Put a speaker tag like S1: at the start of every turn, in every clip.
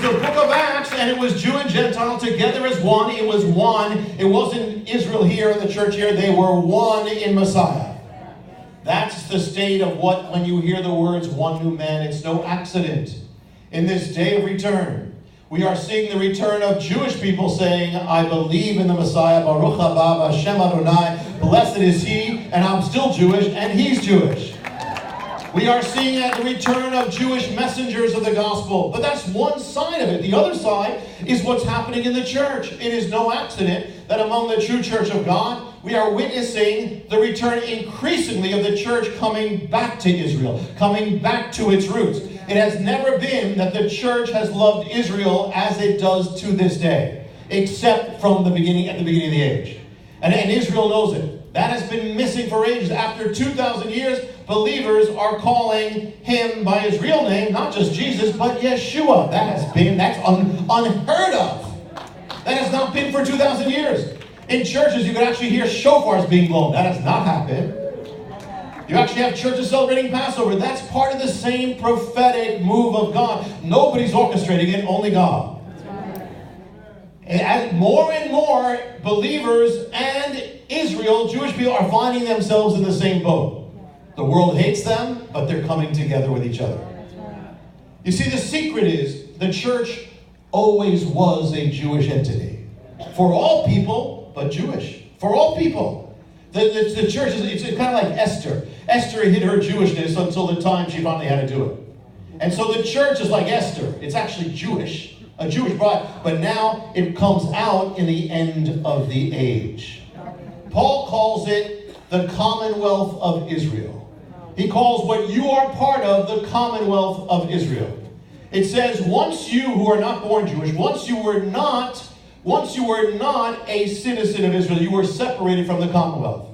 S1: the book of Acts, and it was Jew and Gentile together as one. It was one. It wasn't Israel here and the church here. They were one in Messiah. That's the state of what, when you hear the words one new man, it's no accident. In this day of return, we are seeing the return of Jewish people saying, I believe in the Messiah, Baruch haba Hashem Adonai, blessed is he, and I'm still Jewish, and he's Jewish. We are seeing the return of Jewish messengers of the gospel. But that's one side of it. The other side is what's happening in the church. It is no accident that among the true church of God, we are witnessing the return increasingly of the church coming back to Israel, coming back to its roots. It has never been that the church has loved Israel as it does to this day, except from the beginning, at the beginning of the age. And Israel knows it. That has been missing for ages. After 2,000 years, believers are calling him by his real name, not just Jesus, but Yeshua. That's unheard of. That has not been for 2,000 years. In churches, you can actually hear shofars being blown. That has not happened. You actually have churches celebrating Passover. That's part of the same prophetic move of God. Nobody's orchestrating it, only God. And as more and more believers and Israel, Jewish people, are finding themselves in the same boat. The world hates them, but they're coming together with each other. You see, the secret is the church always was a Jewish entity. For all people, but Jewish. For all people. The church is kind of like Esther. Esther hid her Jewishness until the time she finally had to do it. And so the church is like Esther. It's actually Jewish, a Jewish bride. But now it comes out in the end of the age. Paul calls it the Commonwealth of Israel. He calls what you are part of the Commonwealth of Israel. It says, once you who are not born Jewish, once you were not a citizen of Israel, you were separated from the Commonwealth.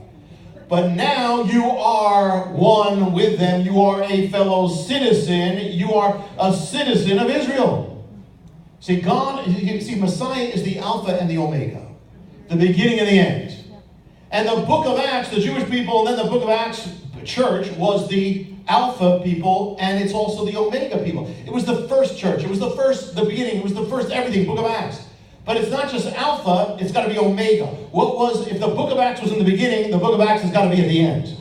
S1: But now you are one with them. You are a fellow citizen. You are a citizen of Israel. See, Messiah is the Alpha and the Omega, the beginning and the end. And the book of Acts, the Jewish people, and then the book of Acts church was the Alpha people, and it's also the Omega people. It was the first church. It was the beginning. It was the first everything, book of Acts. But it's not just Alpha, it's got to be Omega. If the book of Acts was in the beginning, the book of Acts has got to be at the end.